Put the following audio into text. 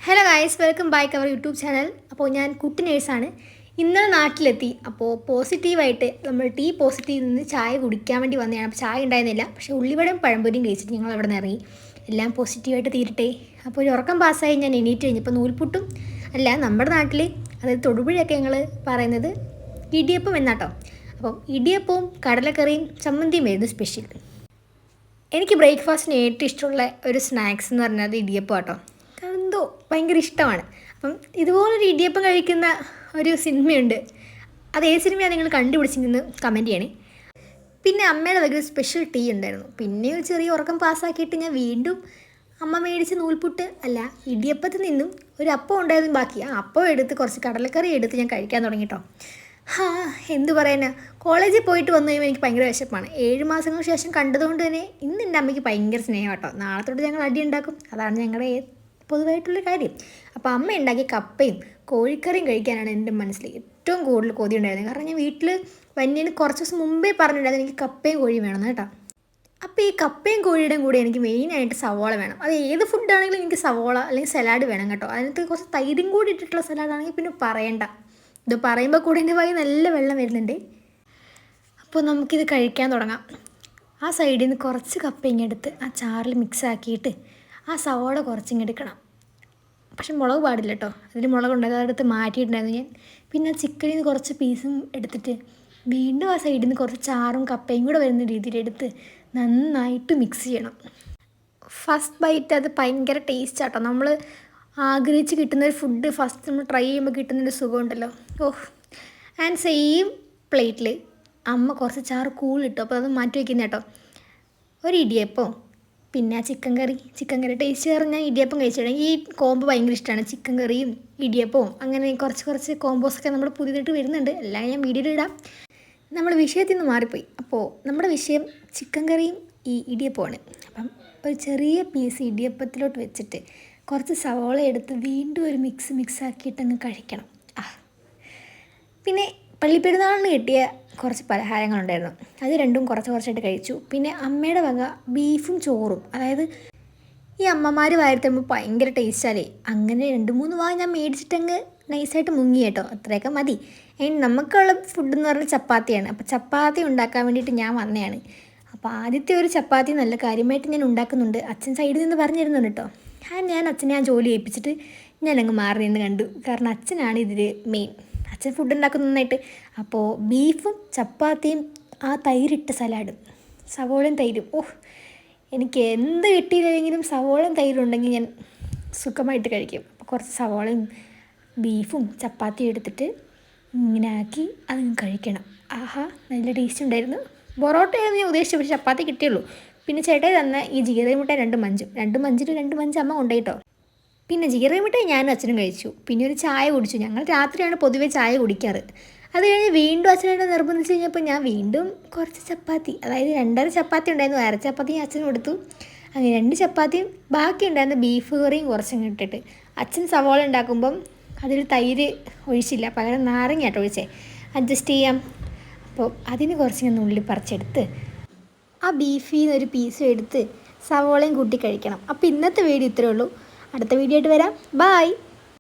Hello guys, welcome back our YouTube channel. അപ്പോൾ ഞാൻ കുട്ടി നേഴ്സാണ്. ഇന്നലെ നാട്ടിലെത്തി. അപ്പോൾ പോസിറ്റീവായിട്ട് നമ്മൾ പോസിറ്റീവിൽ നിന്ന് ചായ കുടിക്കാൻ വേണ്ടി വന്നതാണ്. അപ്പോൾ ചായ ഉണ്ടായിരുന്നില്ല, പക്ഷേ ഉള്ളിവടയും പഴംപൊരിയും കഴിച്ചിട്ട് ഞങ്ങൾ അവിടെ നിന്ന് ഇറങ്ങി. എല്ലാം പോസിറ്റീവായിട്ട് തീരട്ടെ. അപ്പോൾ ഒരു ഉറക്കം പാസ്സായി ഞാൻ എണീറ്റ് കഴിഞ്ഞപ്പോൾ നൂൽപുട്ടും അല്ല, നമ്മുടെ നാട്ടിൽ അതായത് തൊടുപുഴയൊക്കെ ഞങ്ങൾ പറയുന്നത് ഇടിയപ്പം എന്നാട്ടോ. അപ്പം ഇടിയപ്പവും കടലക്കറിയും ചമ്മന്തിയും ആയിരുന്നു സ്പെഷ്യൽ. എനിക്ക് ബ്രേക്ക്ഫാസ്റ്റിന് ഏറ്റവും ഇഷ്ടമുള്ള ഒരു സ്നാക്സ് എന്ന് പറഞ്ഞത് ഇടിയപ്പം കേട്ടോ. എന്തോ ഭയങ്കര ഇഷ്ടമാണ്. അപ്പം ഇതുപോലൊരു ഇടിയപ്പം കഴിക്കുന്ന ഒരു സിനിമയുണ്ട്. അത് ഏത് സിനിമയാണ് നിങ്ങൾ കണ്ടുപിടിച്ചിരുന്ന് കമൻറ്റ് ചെയ്യണേ. പിന്നെ അമ്മയുടെ വക സ്പെഷ്യൽ ടീ ഉണ്ടായിരുന്നു. പിന്നെ ഒരു ചെറിയ ഉറക്കം പാസ്സാക്കിയിട്ട് ഞാൻ വീണ്ടും അമ്മ മേടിച്ച നൂൽപുട്ട് അല്ല ഇടിയപ്പത്തിൽ നിന്നും ഒരു അപ്പം ഉണ്ടായിരുന്നു ബാക്കി. ആ അപ്പം എടുത്ത് കുറച്ച് കടലക്കറി എടുത്ത് ഞാൻ കഴിക്കാൻ തുടങ്ങി കേട്ടോ. എന്ത് പറയാനാ, കോളേജിൽ പോയിട്ട് വന്നു കഴിയുമ്പോൾ എനിക്ക് ഭയങ്കര വിശപ്പാണ്. 7 മാസങ്ങൾക്ക് ശേഷം കണ്ടതുകൊണ്ട് തന്നെ ഇന്ന് എൻ്റെ അമ്മയ്ക്ക് ഭയങ്കര സ്നേഹം കേട്ടോ. നാളെ തൊട്ട് ഞങ്ങൾ അടി ഉണ്ടാക്കും. അതാണ് ഞങ്ങളുടെ പൊതുവായിട്ടുള്ള കാര്യം. അപ്പോൾ അമ്മ ഉണ്ടാക്കിയ കപ്പയും കോഴിക്കറിയും കഴിക്കാനാണ് എൻ്റെ മനസ്സിൽ ഏറ്റവും കൂടുതൽ കൊതി ഉണ്ടായിരുന്നത്. കാരണം ഞാൻ വീട്ടിൽ വന്നതിന് കുറച്ച് ദിവസം മുമ്പേ പറഞ്ഞിട്ടുണ്ടായിരുന്നു എനിക്ക് കപ്പയും കോഴിയും വേണമെന്ന് കേട്ടോ. അപ്പോൾ ഈ കപ്പയും കോഴിയുടെയും കൂടെ എനിക്ക് മെയിനായിട്ട് സവോള വേണം. അത് ഏത് ഫുഡാണെങ്കിലും എനിക്ക് സവോള അല്ലെങ്കിൽ സലാഡ് വേണം കേട്ടോ. അതിനകത്ത് കുറച്ച് തൈരും കൂടി ഇട്ടിട്ടുള്ള സലാഡാണെങ്കിൽ പിന്നെ പറയണ്ട. ഇത് പറയുമ്പോൾ കൂടെ എൻ്റെ വായി നല്ല വെള്ളം വരുന്നുണ്ട്. അപ്പോൾ നമുക്കിത് കഴിക്കാൻ തുടങ്ങാം. ആ സൈഡിൽ നിന്ന് കുറച്ച് കപ്പ ഇങ്ങെടുത്ത് ആ ചാറിൽ മിക്സ് ആക്കിയിട്ട് ആ സവോള കുറച്ചിങ്ങെടുക്കണം. പക്ഷെ മുളക് പാടില്ല കേട്ടോ. അതിൽ മുളക് ഉണ്ടാകും, അതെടുത്ത് മാറ്റിയിട്ടുണ്ടായിരുന്നു ഞാൻ. പിന്നെ ചിക്കനിൽ നിന്ന് കുറച്ച് പീസും എടുത്തിട്ട് വീണ്ടും ആ സൈഡിൽ നിന്ന് കുറച്ച് ചാറും കപ്പയും കൂടെ വരുന്ന രീതിയിൽ എടുത്ത് നന്നായിട്ട് മിക്സ് ചെയ്യണം. ഫസ്റ്റ് ബൈറ്റ് അത് ഭയങ്കര ടേസ്റ്റ് ആട്ടോ. നമ്മൾ ആഗ്രഹിച്ച് കിട്ടുന്നൊരു ഫുഡ് ഫസ്റ്റ് നമ്മൾ ട്രൈ ചെയ്യുമ്പോൾ കിട്ടുന്നൊരു സുഖമുണ്ടല്ലോ. ആൻഡ് സെയിം പ്ലേറ്റിൽ അമ്മ കുറച്ച് ചാറ് കൂളിട്ടു. അപ്പോൾ അത് മാറ്റി വയ്ക്കുന്ന കേട്ടോ. ഒരു ഇടിയപ്പം പിന്നെ ചിക്കൻ കറി ടേസ്റ്റ് കയറി ഞാൻ ഇടിയപ്പം കഴിച്ചിട്ടുണ്ട്. ഈ കോംബോ ഭയങ്കര ഇഷ്ടമാണ്. ചിക്കൻ കറിയും ഇടിയപ്പവും അങ്ങനെ കുറച്ച് കോംബോസൊക്കെ നമ്മൾ പുതിയതായിട്ട് വരുന്നുണ്ട്. എല്ലാം ഞാൻ വീഡിയോയിൽ ഇടാം. നമ്മൾ വിഷയത്തിൽ നിന്ന് മാറിപ്പോയി. അപ്പോൾ നമ്മുടെ വിഷയം ചിക്കൻ കറിയും ഈ ഇടിയപ്പമാണ്. അപ്പം ഒരു ചെറിയ പീസ് ഇടിയപ്പത്തിലോട്ട് വെച്ചിട്ട് കുറച്ച് സവോള എടുത്ത് വീണ്ടും ഒരു മിക്സ് ആക്കിയിട്ട് അങ്ങ് കഴിക്കണം. പിന്നെ പള്ളിപ്പെരുന്നാളിന് കിട്ടിയ കുറച്ച് പലഹാരങ്ങളുണ്ടായിരുന്നു. അത് രണ്ടും കുറച്ചായിട്ട് കഴിച്ചു. പിന്നെ അമ്മയുടെ വക ബീഫും ചോറും, അതായത് ഈ അമ്മമാർ വാരിത്തരുമ്പോൾ ഭയങ്കര ടേസ്റ്റാലേ. അങ്ങനെ 2-3 വാ ഞാൻ മേടിച്ചിട്ടങ്ങ് നൈസായിട്ട് മുങ്ങി കേട്ടോ. അത്രയൊക്കെ മതി. നമുക്കുള്ള ഫുഡ് എന്ന് പറഞ്ഞാൽ ചപ്പാത്തിയാണ്. അപ്പോൾ ചപ്പാത്തി ഉണ്ടാക്കാൻ വേണ്ടിയിട്ട് ഞാൻ വന്നതാണ്. അപ്പോൾ ആദ്യത്തെ ഒരു ചപ്പാത്തി നല്ല കാര്യമായിട്ട് ഞാൻ ഉണ്ടാക്കുന്നുണ്ട്. അച്ഛൻ സൈഡിൽ നിന്ന് പറഞ്ഞിരുന്നുണ്ട് കേട്ടോ. ഞാൻ അച്ഛനെ ജോലി ഏൽപ്പിച്ചിട്ട് ഞാനങ്ങ് മാറി നിന്ന് കണ്ടു. കാരണം അച്ഛനാണ് ഇതിൽ മെയിൻ. അച്ഛൻ ഫുഡ് ഉണ്ടാക്കുന്ന നന്നായിട്ട്. അപ്പോൾ ബീഫും ചപ്പാത്തിയും ആ തൈരിട്ട സലാഡും സവോളയും തൈരും, എനിക്ക് എന്ത് കിട്ടിയില്ലെങ്കിലും സവോളയും തൈരും ഉണ്ടെങ്കിൽ ഞാൻ സുഖമായിട്ട് കഴിക്കും. അപ്പോൾ കുറച്ച് സവോളയും ബീഫും ചപ്പാത്തിയും എടുത്തിട്ട് ഇങ്ങനെ ആക്കി അതങ്ങ് കഴിക്കണം. നല്ല ടേസ്റ്റ് ഉണ്ടായിരുന്നു. പൊറോട്ടയായിരുന്നു ഞാൻ ഉദ്ദേശിച്ചു, പക്ഷേ ചപ്പാത്തി കിട്ടിയുള്ളൂ. പിന്നെ ചേട്ടായി തന്ന ഈ ജീരക മിഠായി 2 മഞ്ചിൽ 2 മഞ്ച് അമ്മ കൊണ്ടുപോയിട്ടോ. പിന്നെ ജീരക മിഠായി ഞാനും അച്ഛനും കഴിച്ചു. പിന്നെ ഒരു ചായ കുടിച്ചു. ഞങ്ങൾ രാത്രിയാണ് പൊതുവേ ചായ കുടിക്കാറ്. അത് കഴിഞ്ഞ് വീണ്ടും അച്ഛനായിട്ട് നിർബന്ധിച്ച് കഴിഞ്ഞപ്പോൾ ഞാൻ വീണ്ടും കുറച്ച് ചപ്പാത്തി, അതായത് 2.5 ചപ്പാത്തി ഉണ്ടായിരുന്നു. അര ചപ്പാത്തി അച്ഛനും കൊടുത്തു. അങ്ങനെ 2 ചപ്പാത്തിയും ബാക്കി ഉണ്ടായിരുന്ന ബീഫ് കറിയും കുറച്ചങ്ങ് ഇട്ടിട്ട്, അച്ഛൻ സവോള ഉണ്ടാക്കുമ്പം അതിൽ തൈര് ഒഴിച്ചില്ല, പകരം നാരങ്ങ ആട്ടോ ഒഴിച്ചേ. അഡ്ജസ്റ്റ് ചെയ്യാം. അപ്പോൾ അതിന് കുറച്ചിങ്ങനെ ഉള്ളി പറിച്ചെടുത്ത് ആ ബീഫിൽ നിന്ന് ഒരു പീസും എടുത്ത് സവോളയും കൂട്ടി കഴിക്കണം. അപ്പോൾ ഇന്നത്തെ വീഡിയോ ഇത്രയേ ഉള്ളൂ. അടുത്ത വീഡിയോ ആയിട്ട് വരാം. ബായ്.